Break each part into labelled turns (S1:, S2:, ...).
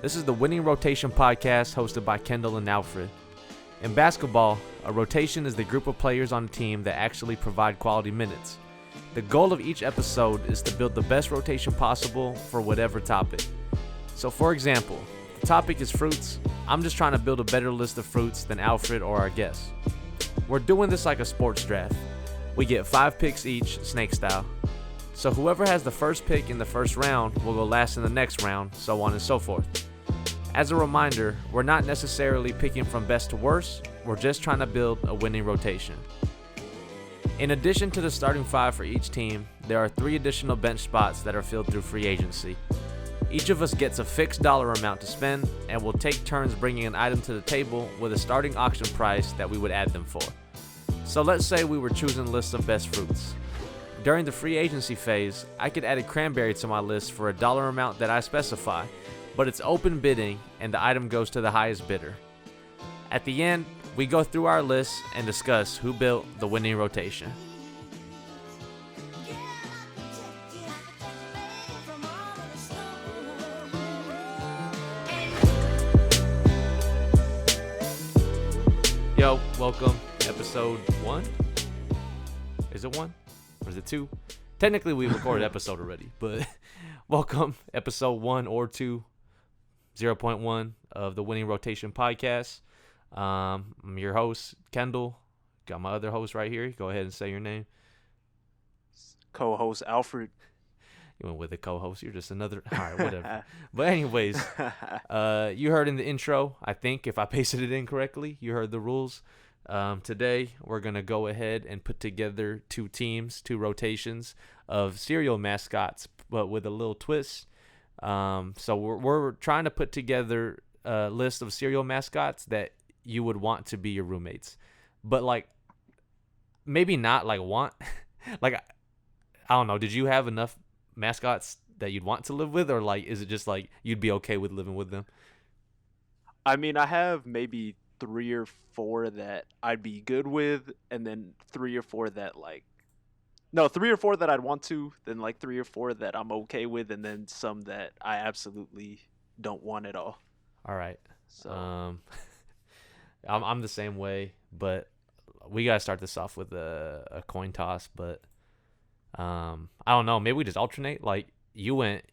S1: This is the Winning Rotation podcast hosted by Kendall and Alfred. In basketball, a rotation is the group of players on a team that actually provide quality minutes. The goal of each episode is to build the best rotation possible for whatever topic. So for example, the topic is fruits. I'm just trying to build a better list of fruits than Alfred or our guests. We're doing this like a sports draft. We get 5 picks each, snake style. So whoever has the first pick in the first round will go last in the next round, so on and so forth. As a reminder, we're not necessarily picking from best to worst, we're just trying to build a winning rotation. In addition to the starting 5 for each team, there are 3 additional bench spots that are filled through free agency. Each of us gets a fixed dollar amount to spend, and we'll take turns bringing an item to the table with a starting auction price that we would add them for. So let's say we were choosing lists of best fruits. During the free agency phase, I could add a cranberry to my list for a dollar amount that I specify, but it's open bidding and the item goes to the highest bidder. At the end, we go through our list and discuss who built the winning rotation. Yo, welcome. Episode 1? Is it 1? Or is it 2? Technically, we recorded episode already, but welcome. Episode 1 or 2, 0.1 of the Winning Rotation podcast. I'm your host, Kendall. Got my other host right here. Go ahead and say your name.
S2: Co-host Alfred.
S1: You went with the co-host. You're just another. All right, whatever. But anyways, you heard in the intro, I think, if I pasted it in correctly, you heard the rules. Today, we're going to go ahead and put together 2 teams, 2 rotations of serial mascots, but with a little twist. So we're trying to put together a list of serial mascots that you would want to be your roommates. But, like, maybe not, like, want. Like, I don't know. Did you have enough mascots that you'd want to live with, or like is it just like you'd be okay with living with them?
S2: I mean, I have maybe 3 or 4 that I'd be good with, and then 3 or 4 that 3 or 4 that I'd want to, then like 3 or 4 that I'm okay with, and then some that I absolutely don't want at all.
S1: All right.
S2: So
S1: I'm the same way, but we gotta start this off with a coin toss. But I don't know. Maybe we just alternate. Like you went.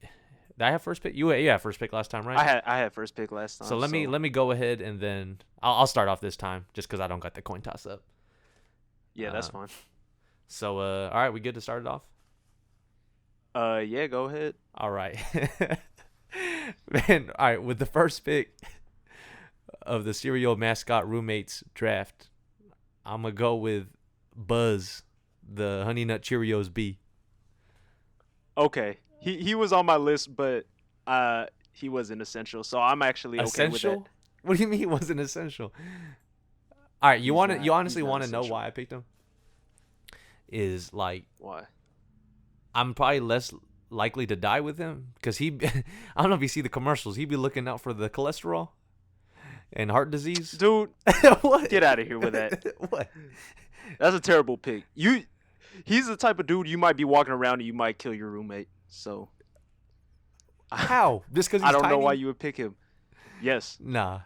S1: Did I have first pick? You had first pick last time, right?
S2: I had first pick last time.
S1: So let me go ahead and then I'll start off this time just because I don't got the coin toss up.
S2: Yeah, that's fine.
S1: So all right, we good to start it off?
S2: Yeah, go ahead.
S1: All right. Man, all right, with the first pick of the serial mascot roommates draft, I'm gonna go with Buzz, the Honey Nut Cheerios bee.
S2: Okay. He was on my list, but he wasn't essential, so I'm actually okay with it.
S1: What do you mean he wasn't essential? All right, you honestly want to know why I picked him? Is like
S2: why?
S1: I'm probably less likely to die with him because I don't know if you see the commercials. He'd be looking out for the cholesterol and heart disease.
S2: Dude,
S1: what?
S2: Get out of here with that.
S1: What?
S2: That's a terrible pick. He's the type of dude you might be walking around and you might kill your roommate. So
S1: how? Just because
S2: I don't know why you would pick him. Yes.
S1: Nah.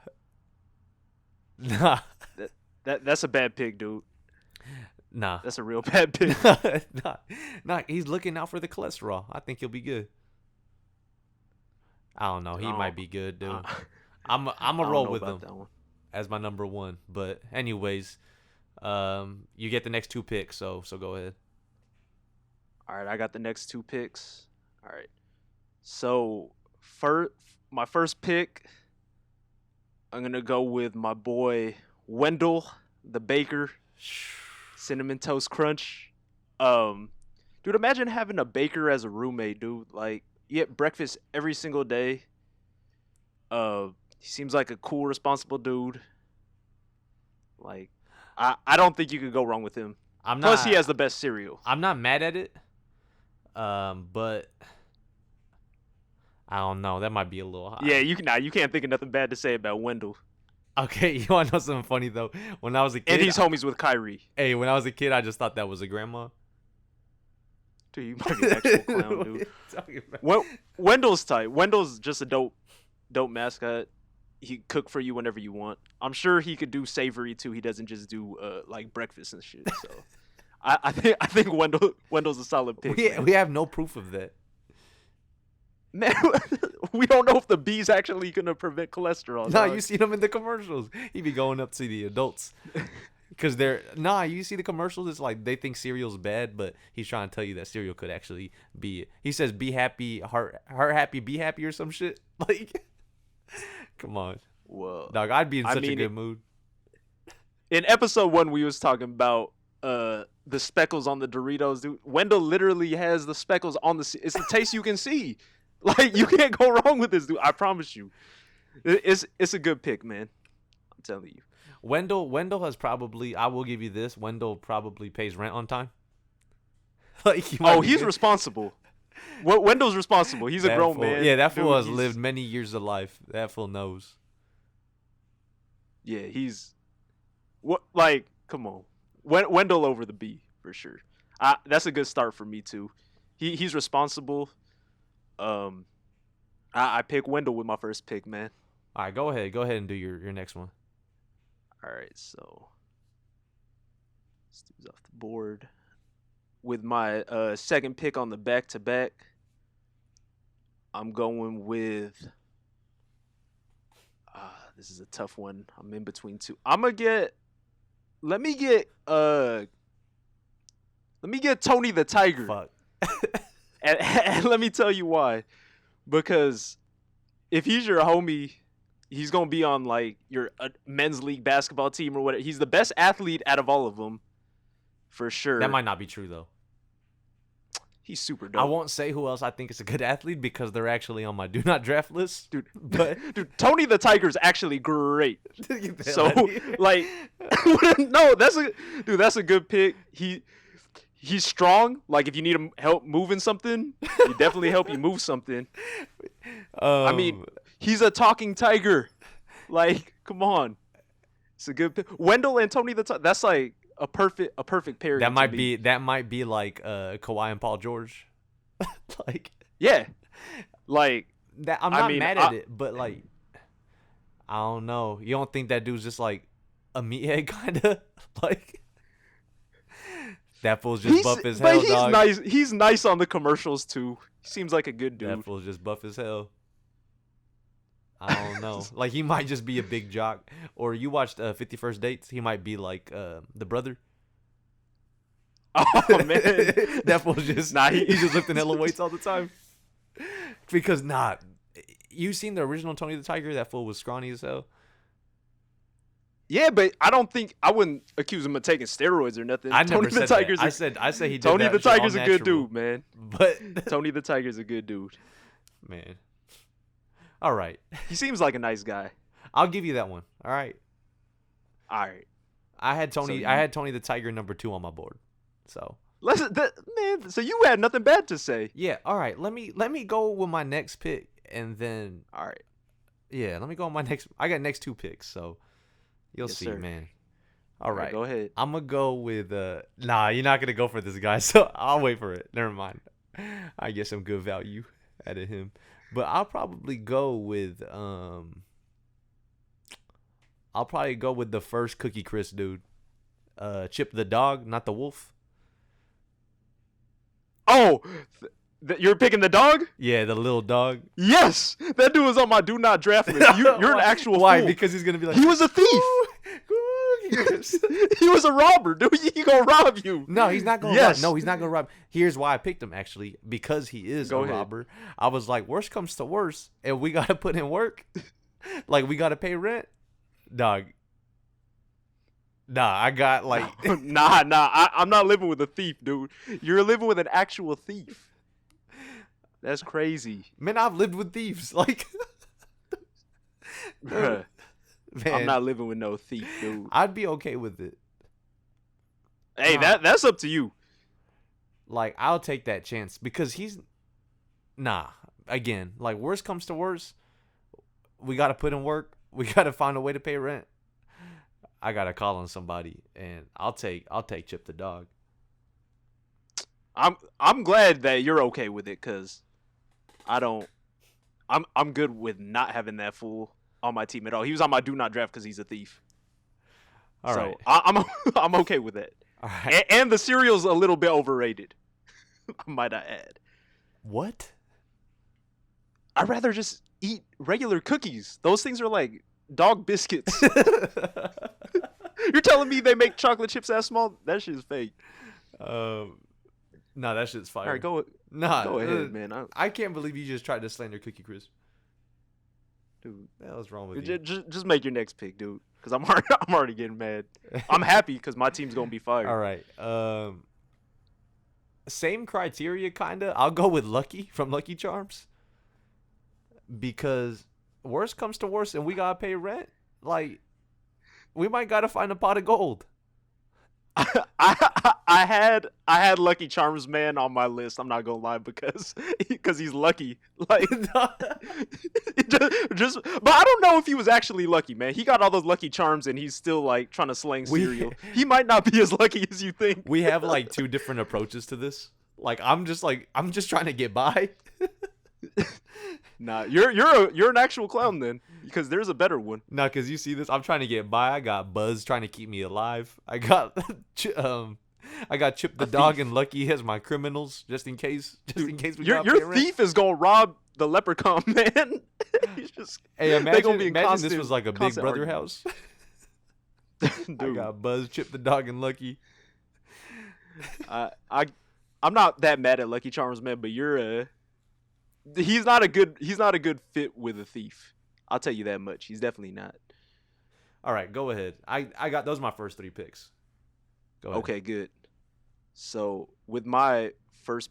S2: That's a bad pick, dude.
S1: Nah.
S2: That's a real bad pick.
S1: Nah. He's looking out for the cholesterol. I think he'll be good. I don't know. He might be good, dude. I'm a roll with him as my number 1. But anyways, you get the next 2 picks. So go ahead.
S2: All right, I got the next 2 picks. All right. So my first pick, I'm gonna go with my boy Wendell, the baker. Cinnamon Toast Crunch. Dude, imagine having a baker as a roommate, dude. Like, you get breakfast every single day. He seems like a cool, responsible dude. Like, I don't think you could go wrong with him. Plus, he has the best cereal.
S1: I'm not mad at it. But I don't know. That might be a little high.
S2: Yeah, you can't think of nothing bad to say about Wendell.
S1: Okay, you want to know something funny, though? When I was a kid...
S2: And he's homies with Kyrie.
S1: Hey, when I was a kid, I just thought that was a grandma.
S2: Dude, you might be an actual clown, dude. Wendell's tight. Wendell's just a dope dope mascot. He cook for you whenever you want. I'm sure he could do savory too. He doesn't just do like breakfast and shit. So I think Wendell's a solid pick.
S1: We have no proof of that.
S2: Man, we don't know if the bee's actually gonna prevent cholesterol.
S1: Nah, you see them in the commercials. He be going up to the adults. Cause you see the commercials. It's like they think cereal's bad, but he's trying to tell you that cereal could actually be. He says, "Be happy, heart happy, be happy," or some shit. Like, come on,
S2: well,
S1: dog. I'd be in such a good mood.
S2: In episode 1, we was talking about the speckles on the Doritos, dude. Wendell literally has the speckles on the. It's the taste you can see. Like, you can't go wrong with this, dude. I promise you. It's a good pick, man. I'm telling you.
S1: Wendell has probably. I will give you this. Wendell probably pays rent on time. Like,
S2: he's responsible. Wendell's responsible. He's a grown man.
S1: Yeah, that fool has lived many years of life. That fool knows.
S2: Yeah, he's. Like, come on, Wendell over the B for sure. That's a good start for me too. He's responsible. I pick Wendell with my first pick, man.
S1: All right, go ahead and do your next one.
S2: All right, so this dude's off the board. With my second pick on the back-to-back, I'm going with. This is a tough one. I'm in between two. Let me get Tony the Tiger.
S1: Fuck.
S2: and let me tell you why. Because if he's your homie, he's gonna be on like your men's league basketball team or whatever. He's the best athlete out of all of them, for sure.
S1: That might not be true though.
S2: He's super dope.
S1: I won't say who else I think is a good athlete because they're actually on my do not draft list,
S2: dude.
S1: But
S2: dude, Tony the Tiger's actually great. So like, no, that's a good pick. He's strong. Like, if you need him help moving something, he definitely help you move something. I mean, he's a talking tiger. Like, come on, it's a good pick. Wendell and Tony the Tiger. That's like a perfect pairing.
S1: That might be like Kawhi and Paul George. Like,
S2: yeah, like
S1: that. I'm not mad at it, but like, I don't know. You don't think that dude's just like a meathead kind of like? That fool's just buff as hell,
S2: but
S1: dog.
S2: Nice. He's nice on the commercials too. He seems like a good dude.
S1: That fool's just buff as hell. I don't know. Like, he might just be a big jock. Or you watched 50 First Dates? He might be like the brother.
S2: Oh man,
S1: that fool's just he's just lifting hella weights all the time. Because you seen the original Tony the Tiger? That fool was scrawny as hell.
S2: Yeah, but I wouldn't accuse him of taking steroids or nothing.
S1: I never said that. I said he did
S2: Tony
S1: that
S2: the Tiger's
S1: shit
S2: a good dude, man.
S1: But
S2: Tony the Tiger's a good dude.
S1: Man. All right.
S2: He seems like a nice guy.
S1: I'll give you that one. All right.
S2: All right.
S1: I had Tony the Tiger number 2 on my board. So
S2: man, so you had nothing bad to say.
S1: Yeah, all right. Let me go with my next pick and then
S2: all right.
S1: Yeah, let me go with my next. I got next 2 picks, so you'll see, sir. Man. All right.
S2: Go ahead.
S1: I'm going to go with nah, you're not going to go for this guy, so I'll wait for it. Never mind. I get some good value out of him. But I'll probably go with the first Cookie Crisp dude. Chip the dog, not the wolf.
S2: Oh, you're picking the dog?
S1: Yeah, the little dog.
S2: Yes, that dude was on my do not draft list. You're an actual
S1: Why?
S2: fool.
S1: Because he's gonna be like,
S2: he was a thief. He was a robber, dude. He gonna rob you.
S1: No, he's not gonna rob. No, he's not gonna rob. Here's why I picked him, actually, because he is a robber. I was like, worst comes to worst, and we gotta put in work. Like, we gotta pay rent, dog. Nah, I got like
S2: nah. I'm not living with a thief, dude. You're living with an actual thief. That's crazy.
S1: Man, I've lived with thieves. Like,
S2: man, I'm not living with no thief, dude.
S1: I'd be okay with it.
S2: Hey, that's up to you.
S1: Like, I'll take that chance because again, like, worst comes to worst, we got to put in work. We got to find a way to pay rent. I got to call on somebody, and I'll take Chip the dog. I'm
S2: glad that you're okay with it, cuz I'm I'm good with not having that fool on my team at all. He was on my do not draft because he's a thief.
S1: All right.
S2: I'm okay with that.
S1: All right.
S2: And the cereal's a little bit overrated. I might add.
S1: What?
S2: I'd rather just eat regular cookies. Those things are like dog biscuits. You're telling me they make chocolate chips that small? That shit is fake.
S1: No, that shit's fire.
S2: All right, go ahead, man.
S1: I can't believe you just tried to slander Cookie Crisp.
S2: Dude,
S1: What the hell's wrong with you?
S2: just make your next pick, dude. Because I'm already getting mad. I'm happy because my team's gonna be fired.
S1: All right. Same criteria, kinda. I'll go with Lucky from Lucky Charms. Because worst comes to worst, and we gotta pay rent. Like, we might gotta find a pot of gold.
S2: I had Lucky Charms man on my list. I'm not gonna lie because he's lucky. Like just, but I don't know if he was actually lucky, man. He got all those Lucky Charms and he's still like trying to slang cereal. He might not be as lucky as you think.
S1: We have like two different approaches to this. I'm just trying to get by.
S2: Nah, you're an actual clown then, because there's a better one.
S1: No, because you see this, I'm trying to get by. I got Buzz trying to keep me alive. I got Chip the dog and Lucky as my criminals, just in case we got
S2: Your thief is gonna rob the leprechaun, man. He's just
S1: Hey, imagine
S2: constant,
S1: this was like a Big Brother
S2: argument.
S1: house.
S2: Dude,
S1: I got Buzz, Chip the dog, and Lucky.
S2: I'm not that mad at Lucky Charms, man, but he's not a good fit with a thief. I'll tell you that much. He's definitely not.
S1: All right, go ahead. I got those are my first three picks. Go ahead.
S2: Okay, good. So with my first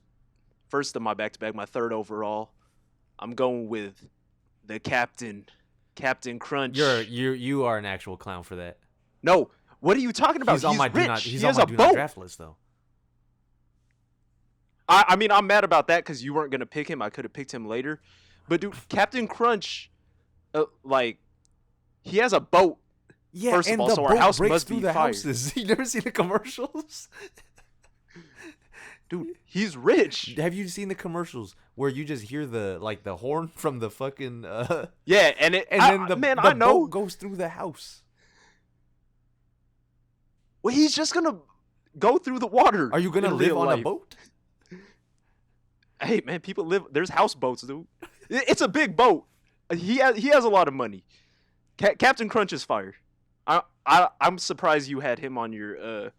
S2: of my back-to-back, my third overall, I'm going with the Captain Crunch.
S1: You are an actual clown for that.
S2: No, what are you talking about?
S1: He's on my
S2: rich.
S1: He's
S2: he
S1: on
S2: has
S1: my
S2: a
S1: do
S2: boat.
S1: not draft list though.
S2: I mean, I'm mad about that because you weren't gonna pick him. I could have picked him later, but dude, Captain Crunch, he has a boat.
S1: Yeah,
S2: First of
S1: and
S2: all,
S1: the
S2: so our
S1: boat
S2: house
S1: breaks
S2: must
S1: through
S2: be
S1: the
S2: fired.
S1: houses. You never seen the commercials?
S2: Dude, he's rich.
S1: Have you seen the commercials where you just hear the horn from the fucking
S2: Yeah, and
S1: then the
S2: I know.
S1: boat goes through the house.
S2: Well, he's just gonna go through the water.
S1: Are you gonna
S2: in
S1: live
S2: real
S1: on
S2: life.
S1: a boat?
S2: Hey man, people live. There's houseboats, dude. It's a big boat. He has a lot of money. Captain Crunch is fire. I'm surprised you had him on your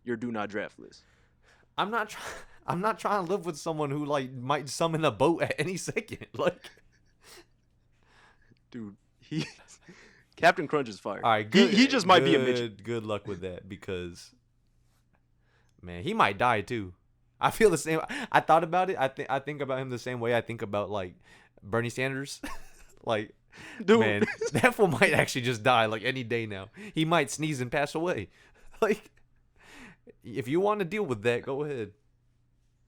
S2: do not draft list.
S1: I'm not trying to live with someone who might summon a boat at any second.
S2: Dude, Captain Crunch is fire.
S1: All right, good,
S2: he just might be a midget.
S1: Good luck with that because, man, he might die too. I feel the same. I thought about it. I think about him the same way I think about Bernie Sanders.
S2: Dude,
S1: man, that fool might actually just die any day now. He might sneeze and pass away. If you want to deal with that, go ahead.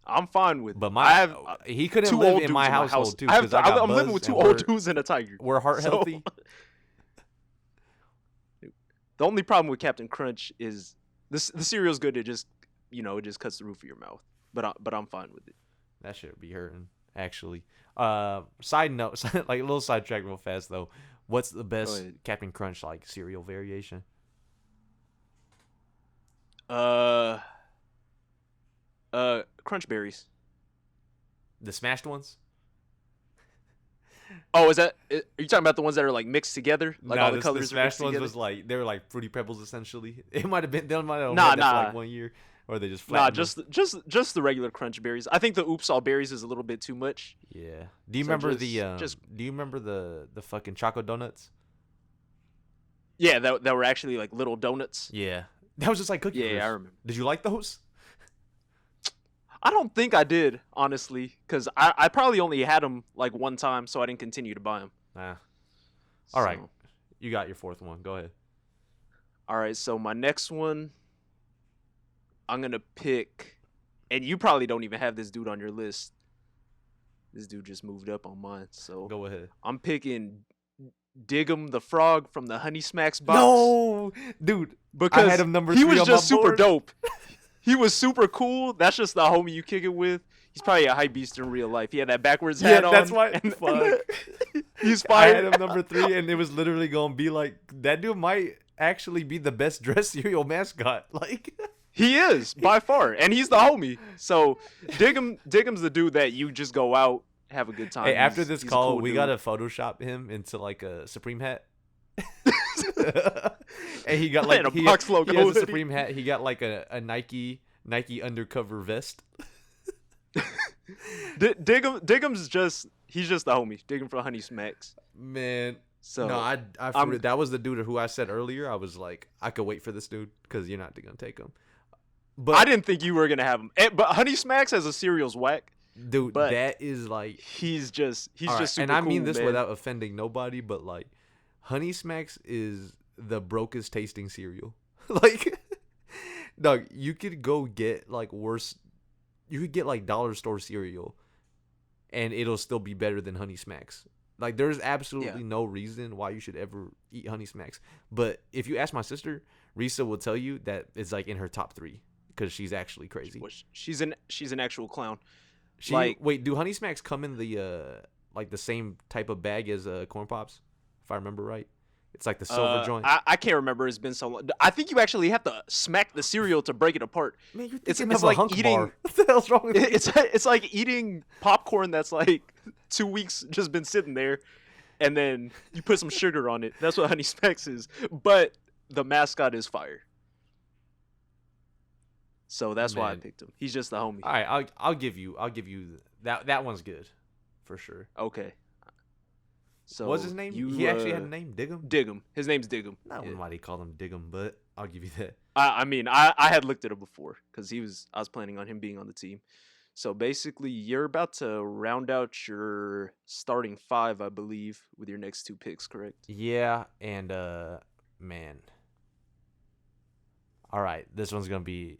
S2: I'm fine with.
S1: But
S2: I have
S1: he couldn't
S2: two
S1: live
S2: old
S1: in my
S2: dudes
S1: household too.
S2: I'm living with two old dudes and a tiger.
S1: We're heart healthy.
S2: The only problem with Captain Crunch is the cereal's good. It just it just cuts the roof of your mouth. But I'm fine with it.
S1: That should be hurting actually. Side note, a little sidetrack real fast though. What's the best Captain Crunch cereal variation?
S2: Crunch berries.
S1: The smashed ones?
S2: Oh, are you talking about the ones that are mixed together? All the colors
S1: the
S2: are mixed
S1: smashed ones
S2: together?
S1: was they were Fruity Pebbles essentially. It might have been they might have
S2: Nah,
S1: had that
S2: nah.
S1: for 1 year, or they just
S2: Nah,
S1: flattened them.
S2: just the regular Crunch berries. I think the Oops All Berries is a little bit too much.
S1: Yeah. Do you
S2: So
S1: remember Do you remember the fucking Choco Donuts?
S2: Yeah, that were actually little donuts.
S1: Yeah. That was just Cookie
S2: Yeah,
S1: Crisp.
S2: I remember.
S1: Did you like those?
S2: I don't think I did, honestly, because I probably only had them one time, so I didn't continue to buy them.
S1: Nah. All right. You got your fourth one. Go ahead.
S2: All right, so my next one, I'm going to pick, and you probably don't even have this dude on your list. This dude just moved up on mine, so
S1: Go ahead.
S2: I'm picking Dig'em the Frog from the Honey Smacks box.
S1: No, dude.
S2: Because
S1: I had him number
S2: he
S1: 3
S2: was
S1: on
S2: just
S1: my
S2: super
S1: board.
S2: dope. He was super cool. That's just the homie you kick it with. He's probably a hype beast in real life. He had that backwards hat on.
S1: Yeah, that's why.
S2: And,
S1: Fuck.
S2: He's
S1: I
S2: fired.
S1: had him number 3, and it was literally gonna be like that dude might actually be the best dressed cereal mascot. Like
S2: He is by far, and he's the homie. So Diggum's the dude that you just go out, have a good time.
S1: hey, after this
S2: he's a
S1: call,
S2: cool
S1: we
S2: dude.
S1: gotta Photoshop him into like a Supreme hat. And he got like
S2: And a
S1: he,
S2: box
S1: he
S2: logo
S1: has a
S2: hoodie.
S1: Supreme hat. He got like a Nike undercover vest.
S2: Diggum's he's just the homie. Diggum for Honey Smacks.
S1: Man,
S2: So
S1: no, that was the dude who I said earlier. I was like, I could wait for this dude because you're not gonna take him. But
S2: I didn't think you were gonna have him. But Honey Smacks as a cereal's whack.
S1: dude,
S2: but
S1: that is like
S2: He's just
S1: all right,
S2: super
S1: and I mean
S2: cool,
S1: this
S2: man.
S1: without offending nobody, but like, Honey Smacks is the brokest tasting cereal. Like, dog, you could go get like worse. You could get like dollar store cereal, and it'll still be better than Honey Smacks. Like, there's absolutely no reason why you should ever eat Honey Smacks. But if you ask my sister, Risa will tell you that it's like in her top 3 because she's actually crazy.
S2: She's an actual clown.
S1: Wait, do Honey Smacks come in the like the same type of bag as Corn Pops? If I remember right, it's like the silver joint.
S2: I can't remember. It's been so long. I think you actually have to smack the cereal to break it apart.
S1: Man, you're
S2: It's
S1: thinking of
S2: like
S1: a hunk
S2: eating.
S1: bar. What the hell's wrong with you?
S2: It's like eating popcorn that's like 2 weeks just been sitting there, and then you put some sugar on it. That's what Honey Smacks is. But the mascot is fire. So that's why I
S1: Man.
S2: picked him. He's just the homie.
S1: All right, I'll give you that one's good, for sure.
S2: Okay. So
S1: What's his name? He actually had a name, Diggum.
S2: Diggum. His name's Diggum.
S1: I don't know why they call him Diggum, but I'll give you that.
S2: I mean, I had looked at him before because I was planning on him being on the team. So basically, you're about to round out your starting 5, I believe, with your next 2 picks, correct?
S1: Yeah, and man. All right, this one's gonna be.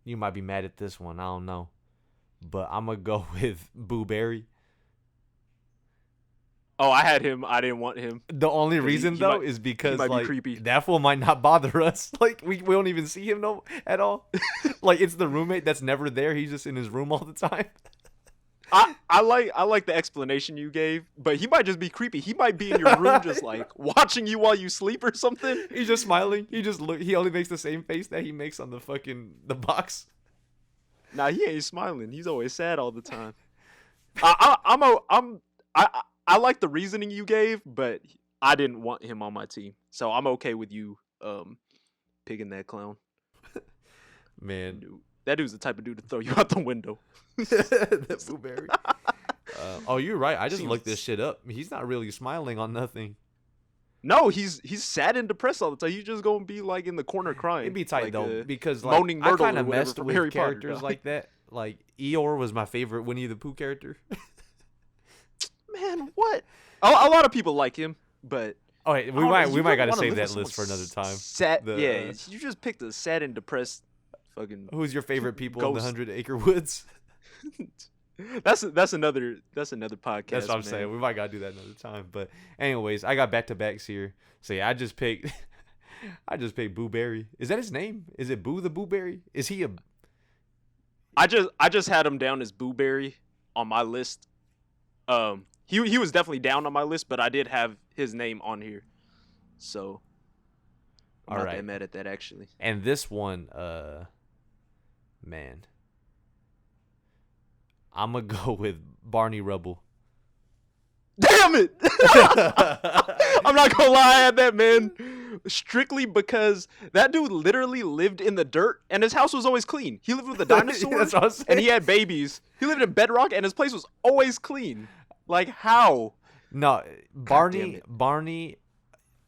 S1: You might be mad at this one. I don't know, but I'm gonna go with Boo Berry.
S2: Oh, I had him. I didn't want him.
S1: The only reason
S2: he
S1: though
S2: might-
S1: is because
S2: might be
S1: like
S2: creepy.
S1: that fool might not bother us. Like we don't even see him at all. Like it's the roommate that's never there. He's just in his room all the time.
S2: I like the explanation you gave, but he might just be creepy. He might be in your room just like watching you while you sleep or something.
S1: He's just smiling. He only makes the same face that he makes on the box.
S2: Nah, he ain't smiling. He's always sad all the time. I like the reasoning you gave, but I didn't want him on my team, so I'm okay with you picking that clown.
S1: Man,
S2: Dude, that dude's the type of dude to throw you out the window.
S1: that Boo Berry. Oh, you're right. I just
S2: Seems-
S1: looked this shit up. He's not really smiling on nothing.
S2: No, he's sad and depressed all the time. He's just gonna be like in the corner crying.
S1: It'd be tight
S2: like,
S1: though because like
S2: Moaning
S1: I
S2: Myrtle
S1: kind
S2: or
S1: of
S2: whatever
S1: messed
S2: from
S1: with
S2: Harry Potter,
S1: characters
S2: dog.
S1: like that. Like Eeyore was my favorite Winnie the Pooh character.
S2: Man, what? A lot of people like him, but
S1: Oh, wait, we
S2: I don't know,
S1: might
S2: you
S1: gotta
S2: wanna
S1: save
S2: live
S1: that
S2: with
S1: list for
S2: someone
S1: another time.
S2: Sad,
S1: The-
S2: yeah, you just picked a sad and depressed fucking.
S1: Who's your favorite people in the
S2: Ghost.
S1: 100 Acre Woods?
S2: That's another podcast.
S1: That's what I'm
S2: man.
S1: saying. We might gotta do that another time. But anyways, I got back to backs here. So yeah, I just picked Boo Berry. Is that his name? Is it Boo the Boo Berry? Is he a
S2: I just had him down as Boo Berry on my list. He was definitely down on my list, but I did have his name on here, so I'm
S1: All
S2: not
S1: right.
S2: that mad at that actually.
S1: And this one, man, I'm gonna go with Barney Rubble.
S2: Damn it! I'm not gonna lie, I had that man strictly because that dude literally lived in the dirt and his house was always clean. He lived with a dinosaur
S1: That's what I'm saying.
S2: and he had babies. He lived in bedrock and his place was always clean. Like how?
S1: No,
S2: damn it.
S1: Barney,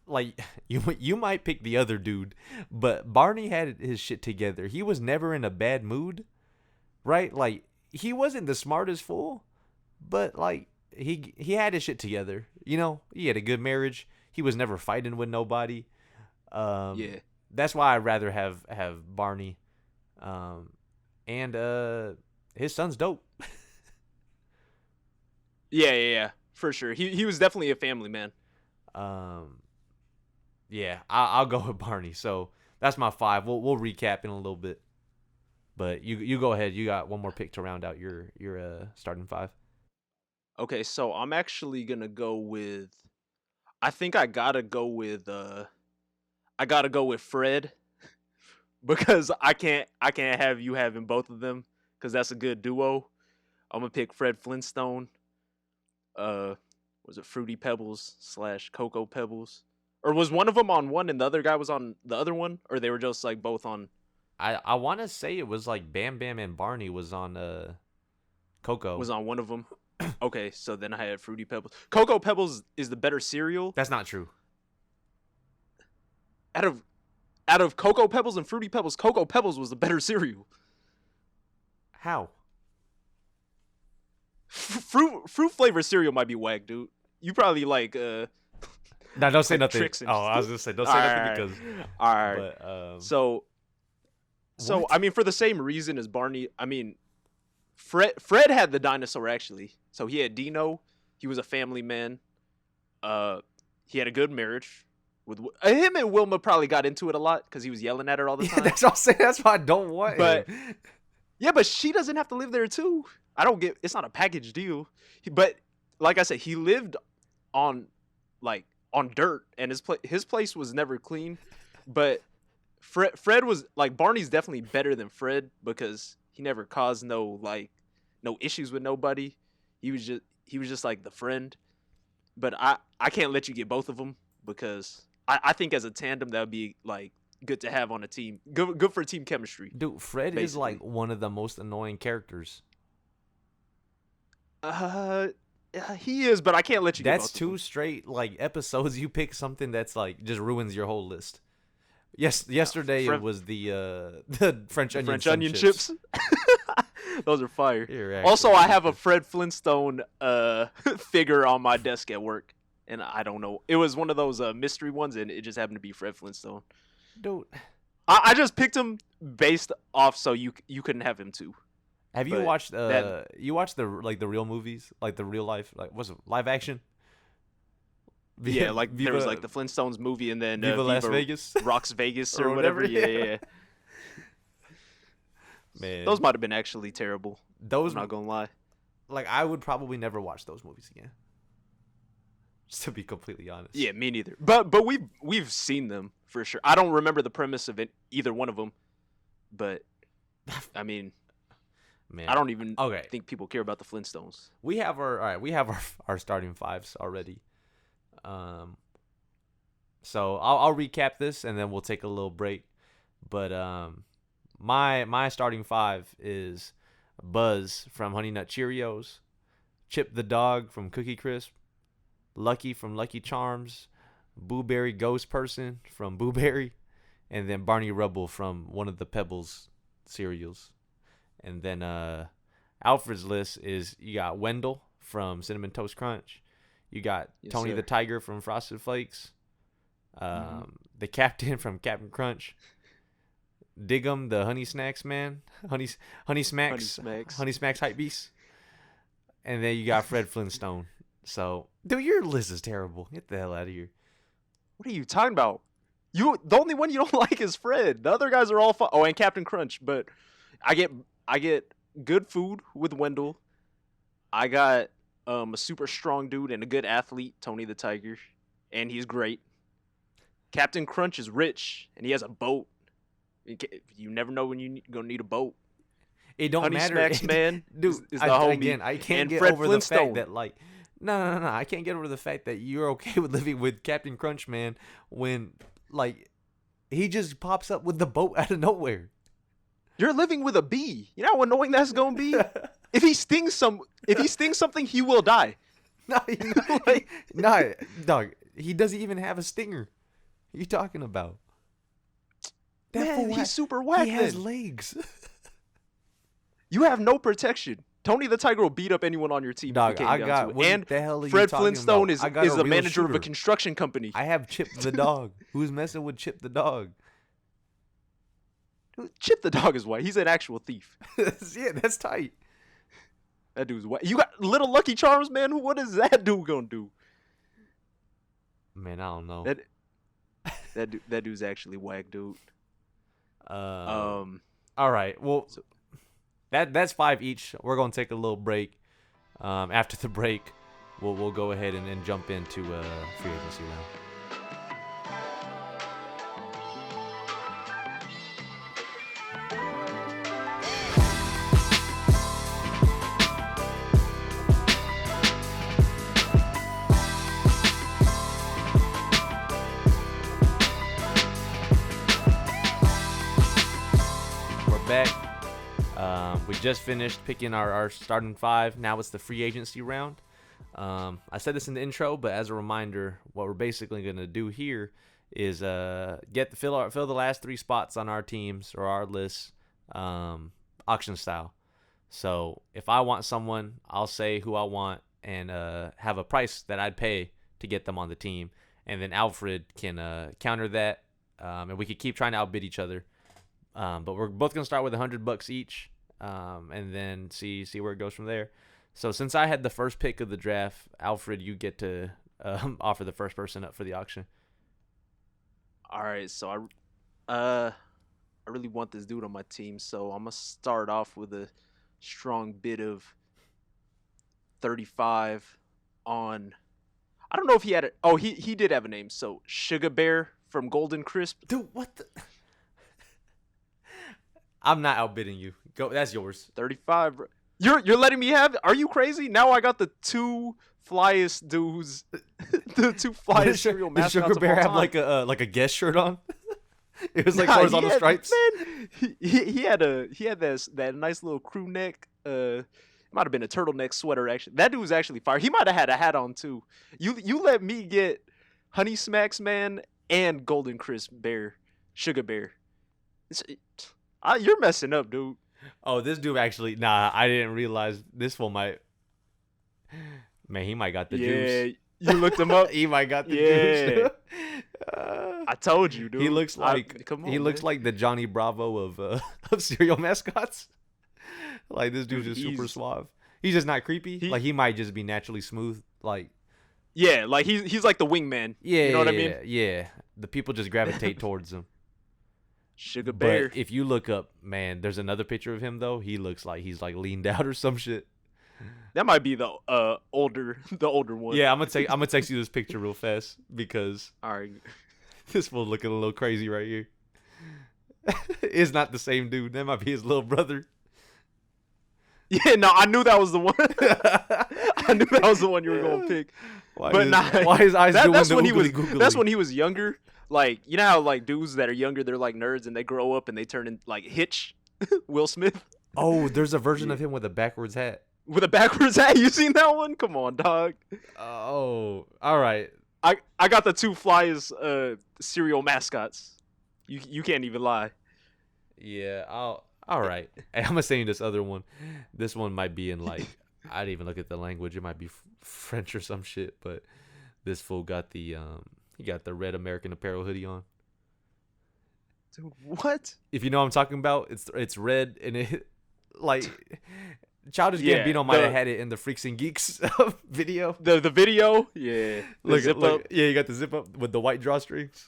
S1: like you might pick the other dude, but Barney had his shit together. He was never in a bad mood, right? Like he wasn't the smartest fool, but like he had his shit together. You know, he had a good marriage. He was never fighting with nobody.
S2: Yeah.
S1: That's why I'd rather have Barney, and his son's dope.
S2: Yeah, for sure. He was definitely a family man.
S1: Yeah, I'll go with Barney. So that's my 5. We'll recap in a little bit. But you go ahead. You got one more pick to round out your starting five.
S2: Okay, so I'm actually gonna go with. I think I gotta go with. I gotta go with Fred because I can't have you having both of them because that's a good duo. I'm gonna pick Fred Flintstone. Uh, was it Fruity Pebbles / Cocoa Pebbles, or was one of them on one and the other guy was on the other one, or they were just like both on?
S1: I want to say it was like Bam Bam and Barney was on Coco.
S2: Was on one of them. Okay, so then I had Fruity Pebbles. Cocoa Pebbles is the better cereal
S1: That's not true.
S2: out of Cocoa Pebbles and Fruity Pebbles. Cocoa Pebbles was the better cereal.
S1: How?
S2: Fruit flavor cereal might be whack, dude. You probably like
S1: No, don't say
S2: like
S1: nothing.
S2: tricks and
S1: Oh, I was gonna say don't say nothing because.
S2: all right.
S1: But
S2: So
S1: what?
S2: I mean, for the same reason as Barney, I mean, Fred had the dinosaur actually. So he had Dino. He was a family man. He had a good marriage with him and Wilma. Probably got into it a lot because he was yelling at her all the time.
S1: That's what I'm saying. That's why I don't want
S2: But
S1: him.
S2: yeah, but she doesn't have to live there too. I don't get. It's not a package deal. But like I said, he lived on on dirt, and his place was never clean. But Fred was like Barney's definitely better than Fred because he never caused no issues with nobody. He was just like the friend. But I can't let you get both of them because I think as a tandem that would be like good to have on a team. Good for team chemistry.
S1: Dude, Fred is
S2: basically.
S1: like one of the most annoying characters.
S2: He is, but I can't let you.
S1: That's
S2: get both
S1: two
S2: of them.
S1: straight like episodes. You pick something that's like just ruins your whole list. Yesterday it was the French onion
S2: chips. Those are fire.
S1: You're
S2: Also,
S1: actually
S2: I have a
S1: stupid.
S2: Fred Flintstone figure on my desk at work, and I don't know. It was one of those mystery ones, and it just happened to be Fred Flintstone.
S1: Dude.
S2: I just picked him based off so you couldn't have him too.
S1: Have you
S2: But
S1: watched
S2: that-
S1: you watched the real movies, like the real life, like what's it, live action?
S2: Yeah, like there was
S1: Viva-
S2: like the Flintstones movie, and then
S1: Viva Las Vegas
S2: Rocks Vegas
S1: or
S2: or whatever.
S1: whatever.
S2: Yeah.
S1: Man,
S2: Those might have been actually terrible.
S1: those
S2: I'm not gonna lie.
S1: like I would probably never watch those movies again. Just to be completely honest.
S2: Yeah, me neither. But we've seen them for sure. I don't remember the premise of either one of them, but I mean,
S1: Man.
S2: I don't even
S1: Okay.
S2: think people care about the Flintstones.
S1: We have our starting fives already. So I'll recap this and then we'll take a little break. But my starting five is Buzz from Honey Nut Cheerios, Chip the dog from Cookie Crisp, Lucky from Lucky Charms, Boo Berry Ghost Person from Boo Berry, and then Barney Rubble from one of the Pebbles cereals. And then Alfred's list is you got Wendell from Cinnamon Toast Crunch. You got
S2: Yes,
S1: Tony
S2: sir.
S1: the Tiger from Frosted Flakes. The Captain from Captain Crunch. Diggum the Honey Snacks man. Honey Smacks. Honey Smacks Hype Beast. And then you got Fred Flintstone. So, dude, your list is terrible. Get the hell out of here.
S2: What are you talking about? The only one you don't like is Fred. The other guys are all fun. Oh, and Captain Crunch. But I get good food with Wendell. I got a super strong dude and a good athlete, Tony the Tiger, and he's great. Captain Crunch is rich and he has a boat. You never know when you're gonna need a boat.
S1: It don't
S2: Honey
S1: matter.
S2: Smacks man,
S1: Dude,
S2: is the homie.
S1: again, I can't
S2: and
S1: get
S2: Fred
S1: over
S2: Flintstone.
S1: the fact that, like, no. I can't get over the fact that you're okay with living with Captain Crunch, man, when, like, he just pops up with the boat out of nowhere.
S2: You're living with a bee. You know how annoying that's gonna be. If he stings something, he will die.
S1: No, no, dog. He doesn't even have a stinger. What are you talking about? That
S2: Man,
S1: fool
S2: he's super whack.
S1: He has
S2: then.
S1: legs.
S2: You have no protection. Tony the Tiger will beat up anyone on your team.
S1: Dog,
S2: if it came
S1: I
S2: down
S1: got.
S2: to it.
S1: What
S2: And
S1: the hell are
S2: Fred
S1: you talking
S2: Flintstone
S1: about? I got
S2: is the
S1: real
S2: manager of a
S1: shooter.
S2: construction company.
S1: I have Chip the dog. Who's messing with Chip the dog?
S2: Chip the dog is white. He's an actual thief.
S1: Yeah, that's tight.
S2: That dude's white. You got little Lucky Charms, man. What is that dude gonna do?
S1: Man, I don't know.
S2: That dude's actually whack, dude.
S1: All right. Well, that's 5 each. We're gonna take a little break. After the break, we'll go ahead and jump into free agency round. Back. We just finished picking our starting 5. Now it's the free agency round. I said this in the intro, but as a reminder, what we're basically going to do here is fill the last 3 spots on our teams or our lists, auction style. So if I want someone, I'll say who I want and have a price that I'd pay to get them on the team, and then Alfred can counter that, and we could keep trying to outbid each other. But we're both going to start with $100 each, and then see where it goes from there. So since I had the first pick of the draft, Alfred, you get to offer the first person up for the auction.
S2: All right, so I really want this dude on my team, so I'm going to start off with a strong bid of 35 on – I don't know if he had – he did have a name. So Sugar Bear from Golden Crisp.
S1: Dude, what the – I'm not outbidding you. Go. That's yours.
S2: 35, bro. You're letting me have it? Are you crazy? Now I got the 2 flyest dudes, the 2 flyest cereal mascots.
S1: Did Sugar Bear have like a guest shirt on? It was like horizontal stripes.
S2: Man, he had that nice little crew neck. It might have been a turtleneck sweater actually. That dude was actually fire. He might have had a hat on too. You let me get Honey Smacks Man and Golden Crisp Bear, Sugar Bear. You're messing up, dude.
S1: Oh, this dude actually. Nah, I didn't realize this one might. Man, he might got the juice.
S2: Yeah, you looked him up.
S1: He might got the juice.
S2: I told you, dude.
S1: He looks like looks like the Johnny Bravo of cereal mascots. Like this dude's just super suave. He's just not creepy. He might just be naturally smooth. Like
S2: like he's like the wingman.
S1: Yeah,
S2: you know what I mean?
S1: Yeah. The people just gravitate towards him.
S2: Sugar Bear.
S1: But if you look up, man, there's another picture of him though. He looks like he's like leaned out or some shit.
S2: That might be the older one.
S1: Yeah, I'm gonna text you this picture real fast because
S2: all right,
S1: this fool looking a little crazy right here. It's not the same dude. That might be his little brother.
S2: Yeah, no, I knew that was the one. I knew that was the one you were gonna pick. Why his eyes doing the googly? That's when he was younger. Like, you know how like dudes that are younger, they're like nerds and they grow up and they turn in like Hitch, Will Smith.
S1: Oh, there's a version of him with a backwards hat.
S2: With a backwards hat? You seen that one? Come on, dog.
S1: Oh, all right.
S2: I got the 2 flyest cereal mascots. You can't even lie.
S1: Yeah, all right. Hey, I'm gonna send you this other one. This one might be in like I didn't even look at the language. It might be French or some shit. But this fool got the he got the red American Apparel hoodie on.
S2: Dude, what?
S1: If you know what I'm talking about, it's red and it like Childish Gambino might have had it in the Freaks and Geeks video.
S2: The video, yeah.
S1: Look, zip up. Yeah, you got the zip up with the white drawstrings.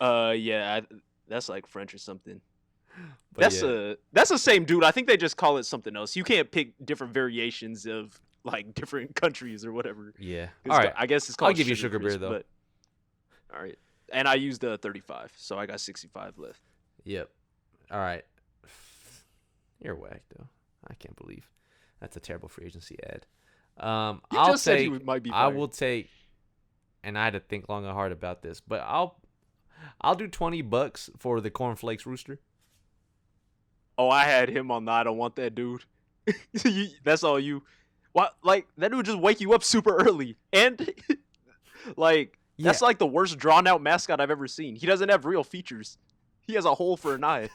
S2: Yeah, that's like French or something. But that's the same dude. I think they just call it something else. You can't pick different variations of like different countries or whatever.
S1: Yeah. All right.
S2: I guess it's called.
S1: I'll give you Sugar Bear though.
S2: But, all right. And I used 35, so I got 65 left.
S1: Yep. All right. You're whack though. I can't believe that's a terrible free agency ad.
S2: Said he might be fired.
S1: I will take, and I had to think long and hard about this, but I'll do $20 for the cornflakes rooster.
S2: Oh, I had him on the I don't want that dude. That's all you. What? Like that dude just wake you up super early, and like that's like the worst drawn out mascot I've ever seen. He doesn't have real features. He has a hole for an eye.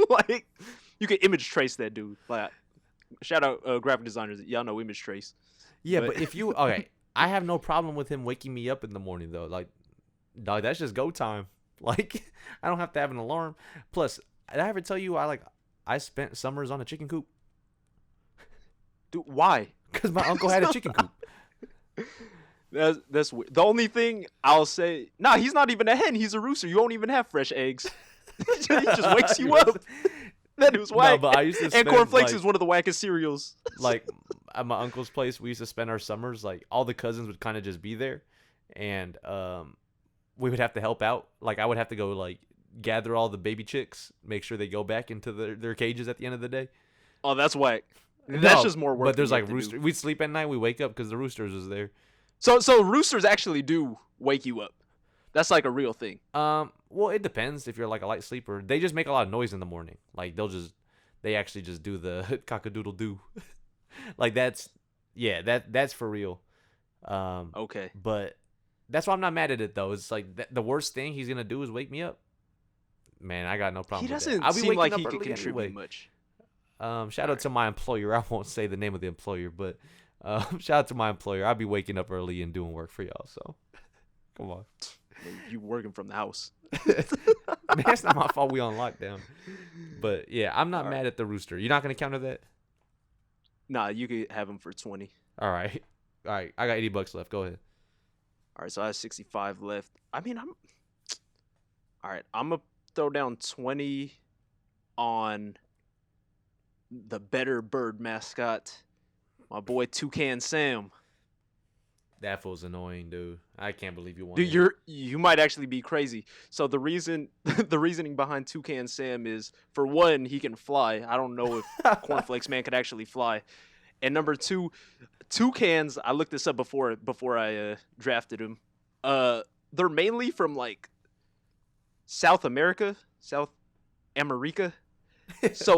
S2: Like you can image trace that dude. Like shout out graphic designers. Y'all know image trace.
S1: Yeah, but if you I have no problem with him waking me up in the morning though. Like, dog, that's just go time. Like, I don't have to have an alarm. Plus, did I ever tell you I spent summers on a chicken coop?
S2: Dude, why?
S1: Because my uncle had a chicken coop.
S2: That's weird. The only thing I'll say, he's not even a hen. He's a rooster. You won't even have fresh eggs. He just wakes you up. That was whack.
S1: No, but I used to
S2: and
S1: spend,
S2: cornflakes
S1: like,
S2: is one of the wackest cereals.
S1: like at my uncle's place, we used to spend our summers. Like all the cousins would kind of just be there, and we would have to help out. Like I would have to go like gather all the baby chicks, make sure they go back into their cages at the end of the day.
S2: Oh, that's whack. That's
S1: No,
S2: just more work.
S1: But there's
S2: than you
S1: like
S2: have to
S1: rooster.
S2: do.
S1: We'd sleep at night. We wake up because the roosters was there.
S2: So roosters actually do wake you up. That's like a real thing.
S1: Well, it depends if you're like a light sleeper. They just make a lot of noise in the morning. Like they actually just do the cock-a-doodle doo. Like that's for real.
S2: Okay.
S1: But that's why I'm not mad at it though. It's like the worst thing he's gonna do is wake me up. Man, I got no problem.
S2: He
S1: with that.
S2: doesn't
S1: I'll be
S2: seem
S1: waking
S2: like
S1: up
S2: he could
S1: early
S2: contribute
S1: anyway.
S2: much.
S1: Shout out to my employer. I won't say the name of the employer, but shout out to my employer. I'll be waking up early and doing work for y'all. So come on.
S2: You working from the house.
S1: Man, it's not my fault we on lockdown. But yeah, I'm not
S2: All
S1: mad at the rooster. You're not gonna counter that?
S2: Nah, you could have him for 20.
S1: All right. I got $80 left. Go ahead.
S2: All right, so I have 65 left. I mean, all right, I'm gonna throw down 20 on the better bird mascot, my boy Toucan Sam.
S1: That fool's annoying, dude. I can't believe you won.
S2: Dude, you might actually be crazy. So the reasoning behind Toucan Sam is, for one, he can fly. I don't know if Cornflakes Man could actually fly. And number two, toucans, I looked this up before I drafted him. They're mainly from like South America. So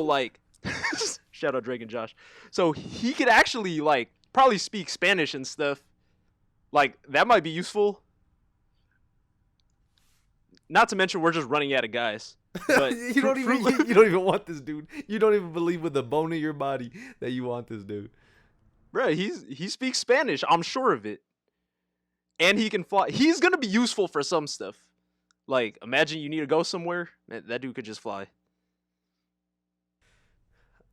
S2: like shout out Drake and Josh. So he could actually like probably speak Spanish and stuff. Like that might be useful. Not to mention we're just running out of guys. But
S1: you don't even want this dude. You don't even believe with the bone in your body that you want this dude.
S2: Bro, he speaks Spanish. I'm sure of it. And he can fly. He's gonna be useful for some stuff. Like, imagine you need to go somewhere. That dude could just fly.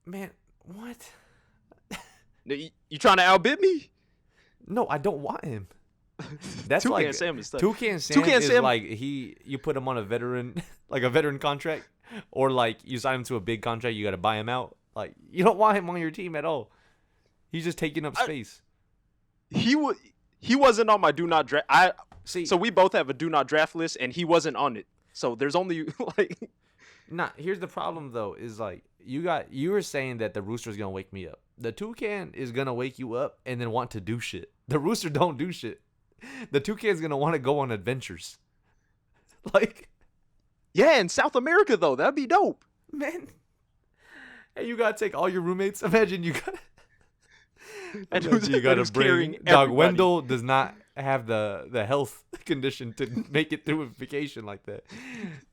S1: Man, what?
S2: You trying to outbid me?
S1: No, I don't want him. That's
S2: Toucan
S1: like
S2: Sam is tough.
S1: Toucan Sam
S2: Toucan
S1: is
S2: Sam-
S1: like you put him on a veteran like a veteran contract, or like you sign him to a big contract, you got to buy him out. Like you don't want him on your team at all. He's just taking up space.
S2: He wasn't on my do not draft.
S1: See,
S2: So we both have a do not draft list, and he wasn't on it. So there's only like.
S1: nah. Here's the problem though: is like you were saying that the rooster's gonna wake me up. The toucan is gonna wake you up and then want to do shit. The rooster don't do shit. The toucan's gonna want to go on adventures. Like,
S2: Yeah, in South America though, that'd be dope.
S1: man, and you gotta take all your roommates. Imagine you got.
S2: And
S1: Imagine you gotta
S2: who's
S1: bring
S2: carrying
S1: dog.
S2: everybody.
S1: Wendell does not have the health condition to make it through a vacation like that.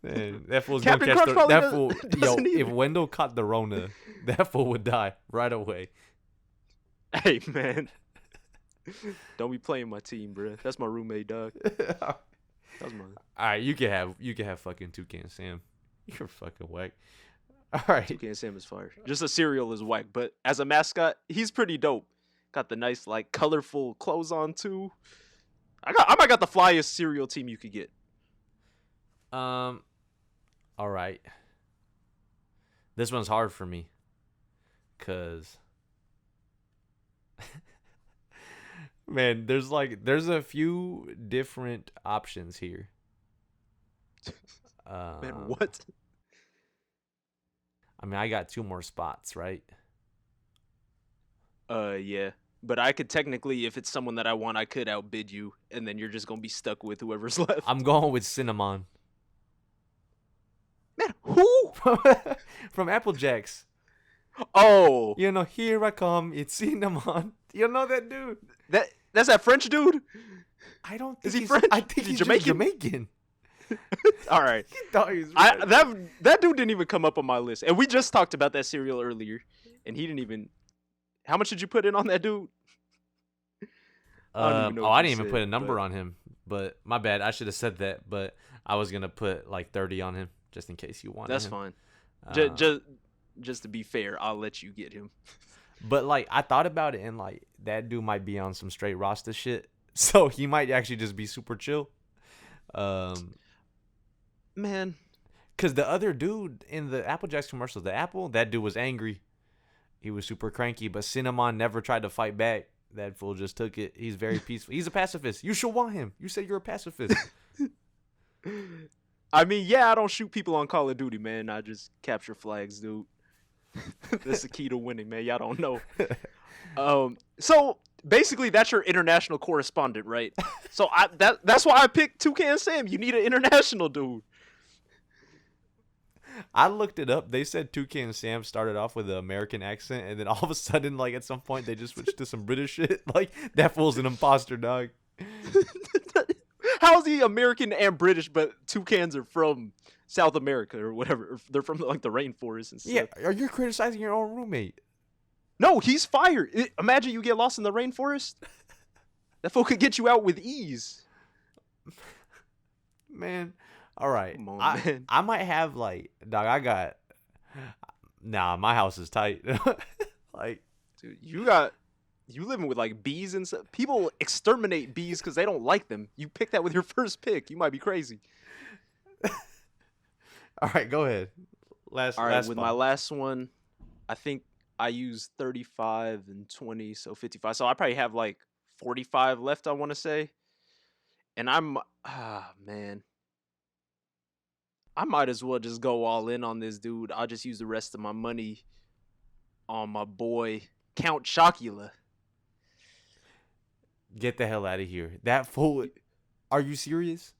S1: Man, that fool's gonna
S2: Captain
S1: catch
S2: Crunch probably
S1: that fool. Yo,
S2: doesn't
S1: if
S2: either.
S1: Wendell caught the Rona, that fool would die right away.
S2: Hey man, don't be playing my team, bro. That's my roommate, dog. That's my.
S1: All right, you can have fucking Toucan Sam. You're fucking whack. All right,
S2: Toucan Sam is fire. Just a cereal is whack, but as a mascot, he's pretty dope. Got the nice like colorful clothes on too. I might got the flyest cereal team you could get.
S1: all right. This one's hard for me, cause man, there's a few different options here.
S2: Man, what?
S1: I mean, I got 2 more spots, right?
S2: Yeah. But I could technically, if it's someone that I want, I could outbid you, and then you're just gonna be stuck with whoever's left.
S1: I'm going with Cinnamon
S2: Man, who?
S1: from Applejacks.
S2: Oh,
S1: You know, here I come, it's Cinnamon. You know that dude?
S2: that's that French dude.
S1: I don't think
S2: Is he
S1: he's,
S2: French?
S1: I think
S2: Is he
S1: he's just
S2: Jamaican?
S1: Jamaican.
S2: All right.
S1: He thought he was
S2: I
S1: French.
S2: that dude didn't even come up on my list, and we just talked about that cereal earlier, and he didn't even. How much did you put in on that dude? I don't even know what
S1: I
S2: you
S1: didn't even
S2: said,
S1: put a number
S2: but-
S1: on him, but my bad. I should have said that, but I was gonna put like 30 on him just in case you wanted
S2: That's
S1: him.
S2: fine.
S1: Uh,
S2: Just to be fair, I'll let you get him.
S1: But like I thought about it, and like that dude might be on some straight Rasta shit, so he might actually just be super chill.
S2: Man,
S1: Because the other dude in the Apple Jacks commercials, that dude was angry. He was super cranky, but Cinnamon never tried to fight back. That fool just took it. He's very peaceful. He's a pacifist. You should want him. You said you're a pacifist.
S2: I mean, yeah, I don't shoot people on Call of Duty, man. I just capture flags, dude. That's the key to winning, man. Y'all don't know. So basically, that's your international correspondent, right? So that's why I picked Toucan Sam. You need an international dude.
S1: I looked it up. They said Toucan Sam started off with an American accent, and then all of a sudden, like at some point, they just switched to some British shit. Like that fool's an imposter, dog.
S2: How is he American and British, but toucans are from South America or whatever? They're from like the rainforest and stuff.
S1: Yeah, are you criticizing your own roommate?
S2: No, he's fired. Imagine you get lost in the rainforest. That fool could get you out with ease.
S1: Man, all right.
S2: Come on, man.
S1: I might have like, dog. My house is tight. Like,
S2: dude, you living with like bees and stuff. People exterminate bees because they don't like them. You pick that with your first pick. You might be crazy.
S1: All right, go ahead. Last
S2: with my last one, I think I used 35 and 20, so 55. So I probably have like 45 left, I want to say. And man. I might as well just go all in on this dude. I'll just use the rest of my money on my boy, Count Chocula.
S1: Get the hell out of here. That fool. Are you serious?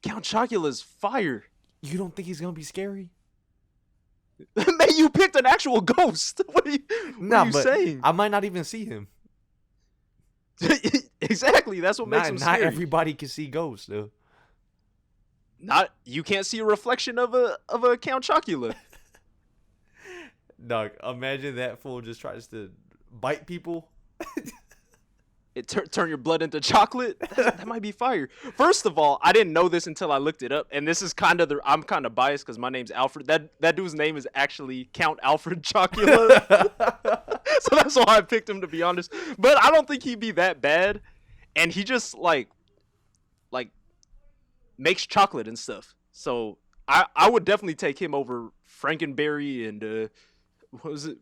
S2: Count Chocula's fire.
S1: You don't think he's going to be scary?
S2: Man, you picked an actual ghost. What are you saying?
S1: I might not even see him.
S2: Exactly. That's what makes him scary.
S1: Not everybody can see ghosts, though.
S2: You can't see a reflection of a Count Chocula.
S1: Dog, imagine that fool just tries to bite people.
S2: It turn your blood into chocolate. That might be fire. First of all, I didn't know this until I looked it up, and this is I'm kind of biased because my name's Alfred. That dude's name is actually Count Alfred Chocula. So that's why I picked him, to be honest. But I don't think he'd be that bad, and he just like makes chocolate and stuff. So I would definitely take him over Frankenberry and what was it?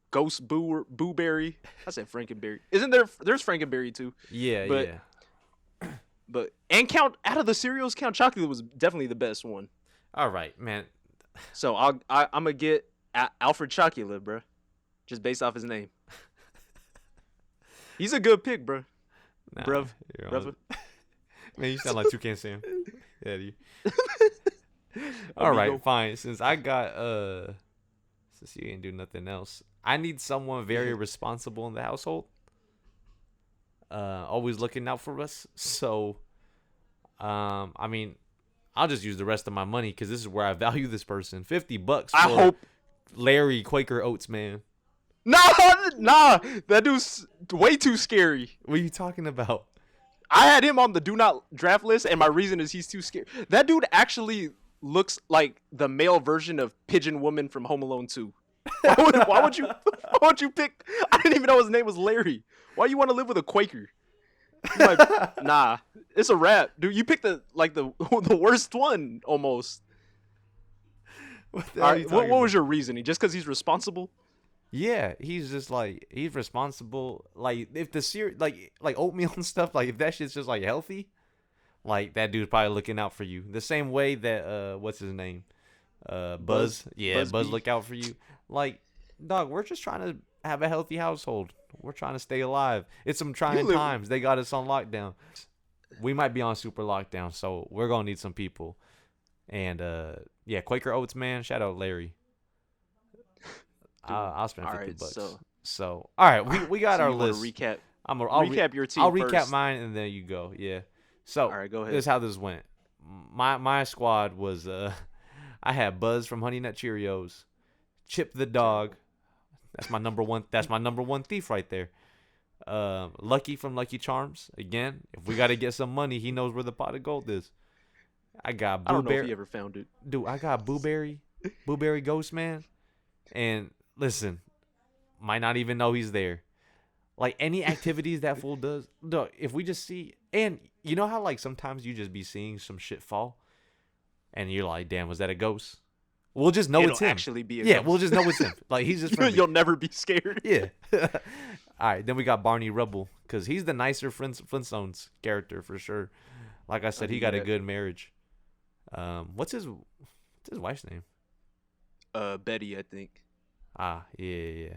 S2: Ghost Booberry. I said Frankenberry. Isn't there's Frankenberry too?
S1: Yeah.
S2: But out of the cereals, Count Chocula was definitely the best one.
S1: All right, man.
S2: So I'm gonna get Alfred Chocula, bro, just based off his name. He's a good pick, bro.
S1: Nah,
S2: bruv.
S1: Man, you sound like Toucan Sam. Yeah, you. All right, fine. Since you ain't do nothing else, I need someone very responsible in the household. Always looking out for us. So, I mean, I'll just use the rest of my money because this is where I value this person. $50 for
S2: I hope
S1: Larry Quaker Oats, man.
S2: Nah, that dude's way too scary.
S1: What are you talking about?
S2: I had him on the do not draft list, and my reason is he's too scared. That dude actually looks like the male version of Pigeon Woman from Home Alone 2. Why would you pick? I didn't even know his name was Larry. Why you want to live with a Quaker? Nah, it's a wrap, dude. You picked the worst one almost. What was your reasoning? Just because he's responsible?
S1: Yeah, he's just like, he's responsible. Like if the cereal, like oatmeal and stuff, like if that shit's just like healthy, like that dude's probably looking out for you. The same way that what's his name, Buzz. Yeah, Buzz look out for you. Like, dog, we're just trying to have a healthy household. We're trying to stay alive. It's some trying times. They got us on lockdown. We might be on super lockdown, so we're gonna need some people. And yeah, Quaker Oats, man. Shout out Larry. I'll spend $50. So all right, we got our list.
S2: Recap.
S1: I'll
S2: recap your team.
S1: I'll recap
S2: first.
S1: mine, and then you go. Yeah. So
S2: all right, go ahead.
S1: This is how this went. My squad was I had Buzz from Honey Nut Cheerios, Chip the dog. That's my number one. That's my number one thief right there. Lucky from Lucky Charms. Again, if we got to get some money, he knows where the pot of gold is. I got Boo
S2: I don't know
S1: Bear.
S2: if he ever found it.
S1: Dude, I got Booberry Ghost Man. And listen, might not even know he's there. Like any activities that fool does, if we just see, and you know how like sometimes you just be seeing some shit fall. and you're like, damn, was that a ghost? We'll just know
S2: It'll
S1: it's him.
S2: actually be a
S1: Yeah,
S2: ghost.
S1: we'll just know it's him. Like, he's just friendly.
S2: You'll never be scared.
S1: Yeah. All right, then we got Barney Rubble, because he's the nicer Flintstones character for sure. Like I said, he got a good marriage. What's his wife's name?
S2: Betty, I think.
S1: Yeah.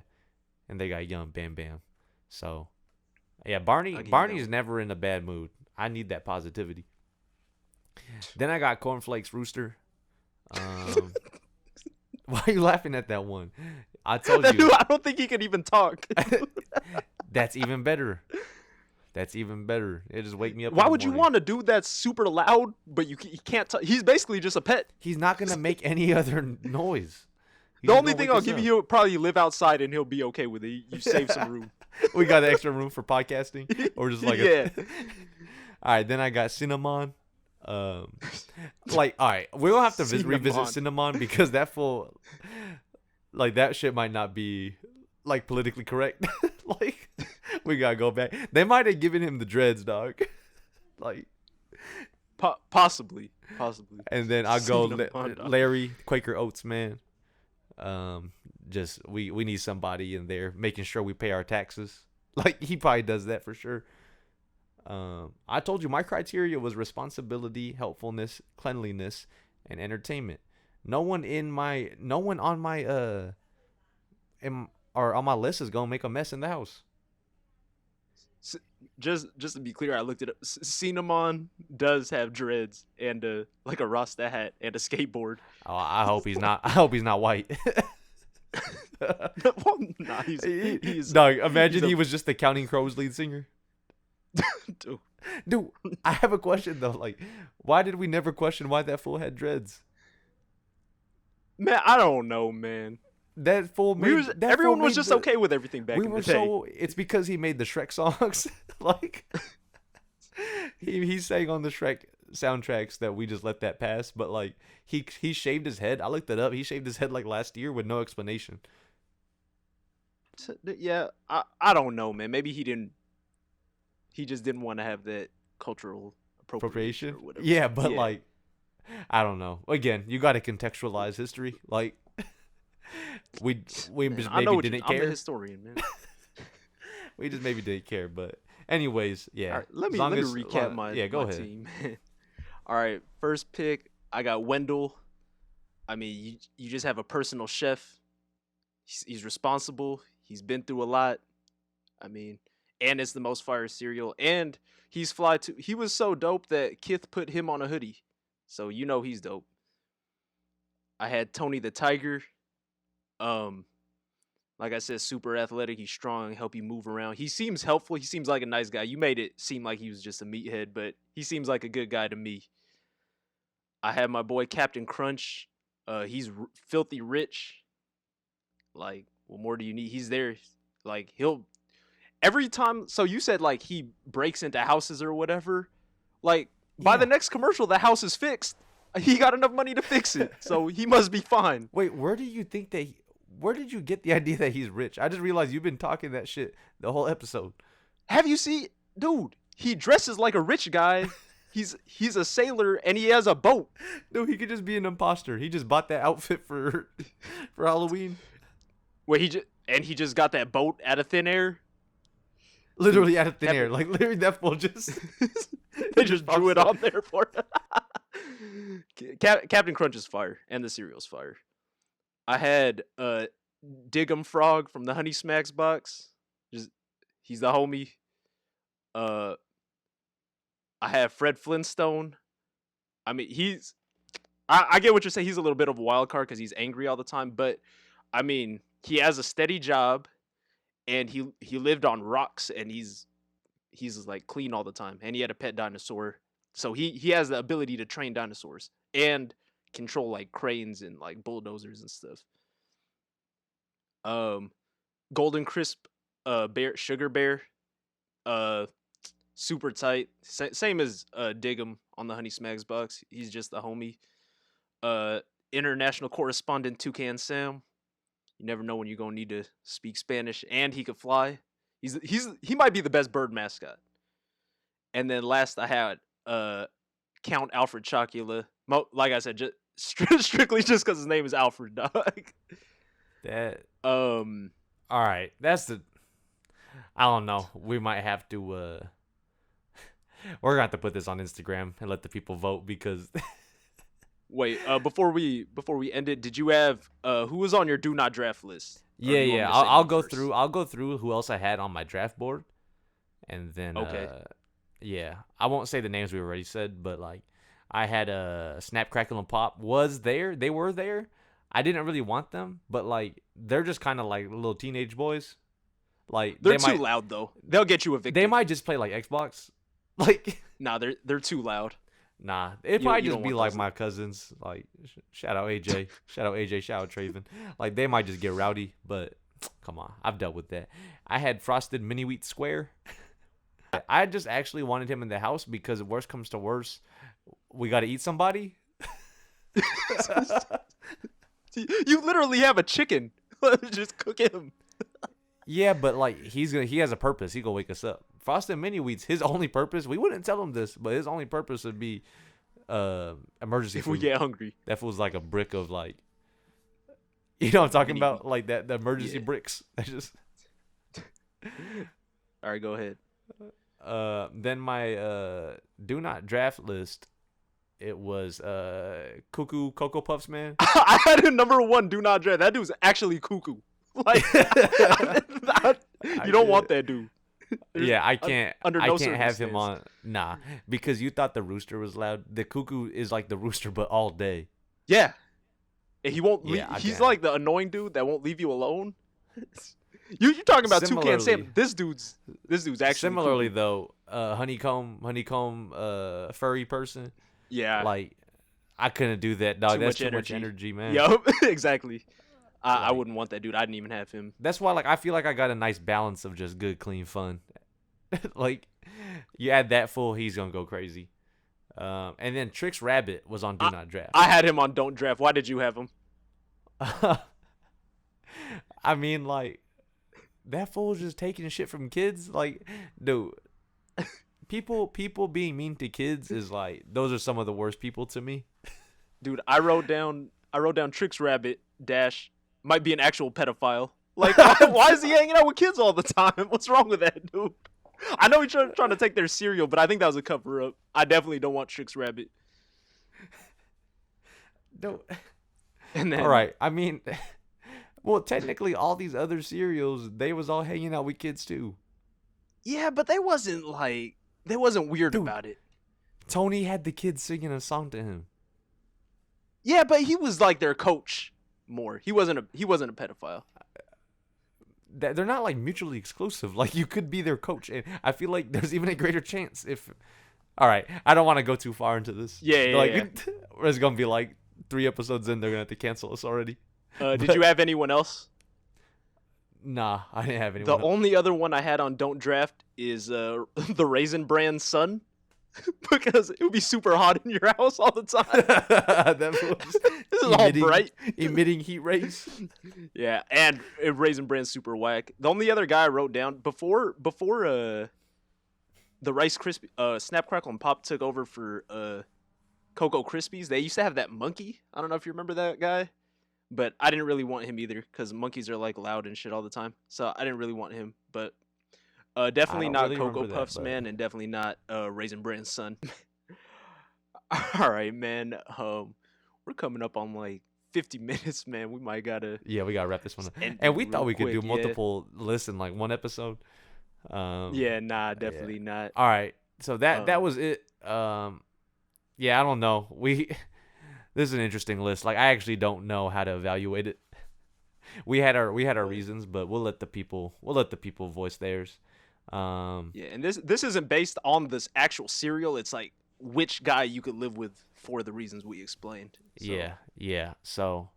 S1: And they got young Bam Bam. So, yeah, Barney's never in a bad mood. I need that positivity. Then I got Cornflakes Rooster. Why are you laughing at that one? I told you.
S2: I don't think he can even talk.
S1: That's even better. It just wake me up.
S2: Why would you want a dude that's super loud, but he can't talk? He's basically just a pet.
S1: He's not going to make any other noise.
S2: The only thing I'll give you, he'll probably live outside and he'll be okay with it. You save some room.
S1: We got an extra room for podcasting? Or just like
S2: yeah.
S1: All right, then I got Cinnamon. Like, all right, we'll have to revisit Cinnamon because that fool, like, that shit might not be like politically correct. Like, we gotta go back. They might have given him the dreads, dog. Like,
S2: possibly.
S1: And then I'll go Larry Quaker Oats, man. Just we need somebody in there making sure we pay our taxes. Like, he probably does that for sure. I told you my criteria was responsibility, helpfulness, cleanliness, and entertainment. No one on my on my list is gonna make a mess in the house.
S2: Just to be clear, I looked it up. Cinnamon does have dreads and like a Rasta hat and a skateboard.
S1: Oh, I hope he's not. I hope he's not white.
S2: Well, nah, he's
S1: Dog, imagine he was just the Counting Crows lead singer. Dude, I have a question though. Like, why did we never question why that fool had dreads?
S2: Man, I don't know, man.
S1: That fool made.
S2: Everyone was just okay with everything back in the day.
S1: It's because he made the Shrek songs. Like, he sang on the Shrek soundtracks that we just let that pass. But like, he shaved his head. I looked it up. He shaved his head like last year with no explanation.
S2: Yeah, I don't know, man. Maybe he just didn't want to have that cultural appropriation or whatever.
S1: Yeah, but like, I don't know. Again, you got to contextualize history. Like, we just maybe didn't care.
S2: I'm the historian, man.
S1: We just maybe didn't care, but anyways, yeah.
S2: Right, let me recap my team. All right, first pick, I got Wendell. I mean, you just have a personal chef. He's responsible. He's been through a lot. I mean, and it's the most fire cereal. And he's fly too. He was so dope that Kith put him on a hoodie. So you know he's dope. I had Tony the Tiger. Like I said, super athletic. He's strong, help you move around. He seems helpful. He seems like a nice guy. You made it seem like he was just a meathead, but he seems like a good guy to me. I had my boy Captain Crunch. He's filthy rich. Like, what more do you need? He's there. Like, he'll every time. So you said like he breaks into houses or whatever. Like, by the next commercial, the house is fixed. He got enough money to fix it, so he must be fine.
S1: Wait, where did you get the idea that he's rich? I just realized you've been talking that shit the whole episode.
S2: Have you seen, dude? He dresses like a rich guy. He's a sailor and he has a boat.
S1: Dude, he could just be an imposter. He just bought that outfit for Halloween.
S2: Where he just got that boat out of thin air.
S1: Literally out of thin air. Like, literally that fool just
S2: they just drew it on there for Captain Crunch is fire, and the cereal's fire. I had Dig'em Frog from the Honey Smacks box. He's the homie. I have Fred Flintstone. I mean, I get what you're saying. He's a little bit of a wild card because he's angry all the time, but I mean, he has a steady job, and he lived on rocks, and he's like clean all the time, and he had a pet dinosaur. So he has the ability to train dinosaurs and control like cranes and like bulldozers and stuff. Golden Crisp Sugar Bear, super tight. Same as Dig'em on the Honey Smacks box. He's just the homie. International correspondent Toucan Sam. You never know when you're gonna need to speak Spanish, and he could fly. He might be the best bird mascot. And then last I had Count Alfred Chocula, Like I said, just strictly just because his name is Alfred, dog.
S1: That
S2: Um,
S1: all right. That's the. I don't know. We might have to. We're gonna have to put this on Instagram and let the people vote because.
S2: wait. Before we end it, did you have who was on your do not draft list? Or do you want me
S1: Yeah.
S2: to say
S1: I'll
S2: mine
S1: go
S2: first?
S1: through. I'll go through who else I had on my draft board, and then
S2: Okay.
S1: yeah. I won't say the names we already said, but like, I had Snap Crackle and Pop was there. They were there. I didn't really want them, but like they're just kind of like little teenage boys. Like
S2: They're
S1: they
S2: too
S1: might
S2: loud though. They'll get you evicted.
S1: they might just play like Xbox. Like
S2: Nah, they're too loud.
S1: nah, it'd
S2: You
S1: probably
S2: don't
S1: just be
S2: want
S1: like
S2: those.
S1: my cousins. Like shout out AJ, shout out Traven. Like they might just get rowdy, but come on, I've dealt with that. I had Frosted Mini Wheat Square. I just actually wanted him in the house because worst comes to worst, we got to eat somebody.
S2: You literally have a chicken. Just cook him.
S1: Yeah, but like he has a purpose. He gonna wake us up. Frosted Mini Wheats, his only purpose. We wouldn't tell him this, but his only purpose would be emergency
S2: If
S1: food.
S2: we get hungry.
S1: That fool's like a brick of like, you know what I'm talking
S2: Mini
S1: about, like the emergency
S2: Yeah.
S1: bricks. I just
S2: All right, go ahead.
S1: then my do not draft list. It was Cuckoo Cocoa Puffs, man.
S2: I had a number one do not draft. That dude's actually cuckoo. Like you don't want that dude.
S1: Yeah, I can't.
S2: under
S1: I
S2: no
S1: can't have him
S2: circumstance.
S1: on. Nah, because you thought the rooster was loud. The cuckoo is like the rooster, but all day.
S2: Yeah. And he won't
S1: Yeah,
S2: leave.
S1: I
S2: He's
S1: can't.
S2: like the annoying dude that won't leave you alone. You talking about Toucan Sam?
S1: Similarly-
S2: This dude's actually
S1: Similarly,
S2: cuckoo.
S1: though, honeycomb, furry person.
S2: Yeah.
S1: Like, I couldn't do that, dog.
S2: Too
S1: That's
S2: much
S1: too much
S2: energy.
S1: energy, man.
S2: Yup. Exactly. I
S1: Like-
S2: wouldn't want that dude. I didn't even have him.
S1: That's why, like, I feel like I got a nice balance of just good, clean fun. Like, you add that fool, he's gonna go crazy. And then Trix Rabbit was on Do Not Draft.
S2: I had him on don't draft. Why did you have him?
S1: I mean, like, that fool's just taking shit from kids. Like, dude, people being mean to kids is like, those are some of the worst people to me.
S2: Dude, I wrote down Trix Rabbit dash might be an actual pedophile. Like, why is he hanging out with kids all the time? What's wrong with that dude? I know he's trying to take their cereal, but I think that was a cover up. I definitely don't want Trix Rabbit.
S1: No.
S2: And then
S1: All right. I mean, well, technically, all these other cereals, they was all hanging out with kids too.
S2: yeah, but they wasn't weird
S1: Dude.
S2: about it.
S1: Tony had the kids singing a song to him.
S2: Yeah, but he was like their coach more. He wasn't a pedophile.
S1: They're not like mutually exclusive. Like, you could be their coach, and I feel like there's even a greater chance if. All right, I don't want to go too far into this.
S2: Yeah,
S1: like,
S2: yeah.
S1: it's gonna be like 3 episodes in, they're gonna have to cancel us already.
S2: Did
S1: But-
S2: you have anyone else?
S1: Nah, I didn't have
S2: The
S1: anyone.
S2: only other one I had on don't draft is the Raisin Brand son. Because it would be super hot in your house all the time.
S1: That was
S2: This is all bright.
S1: emitting heat rays.
S2: Yeah, and Raisin Bran's super whack. The only other guy I wrote down before the Rice Krispie Snap Crackle and Pop took over for Cocoa Krispies, they used to have that monkey. I don't know if you remember that guy, but I didn't really want him either because monkeys are like loud and shit all the time. So I didn't really want him, but definitely
S1: don't
S2: not
S1: really
S2: Cocoa
S1: remember that,
S2: Puffs,
S1: but-
S2: man, and definitely not Raisin Bran's son. All right, man. We're coming up on like 50 minutes, man. We might gotta.
S1: Yeah, we gotta wrap this one up.
S2: end
S1: And
S2: it
S1: we thought
S2: real
S1: we could do
S2: quick, yeah.
S1: multiple lists in like one episode.
S2: Yeah, nah, definitely not.
S1: All right. So that
S2: Um,
S1: was it. Yeah, I don't know. This is an interesting list. Like, I actually don't know how to evaluate it. We had our reasons, but we'll let the people voice theirs.
S2: Yeah, and this isn't based on this actual cereal. It's like which guy you could live with for the reasons we explained. So,
S1: Yeah. So,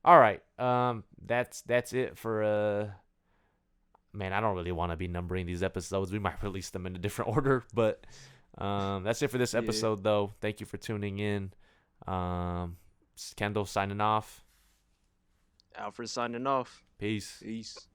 S1: all right. That's it for Man, I don't really want to be numbering these episodes. We might release them in a different order, but that's it for this
S2: Yeah.
S1: episode, though. Thank you for tuning in. Kendall signing off.
S2: Alfred signing off.
S1: Peace.
S2: Peace.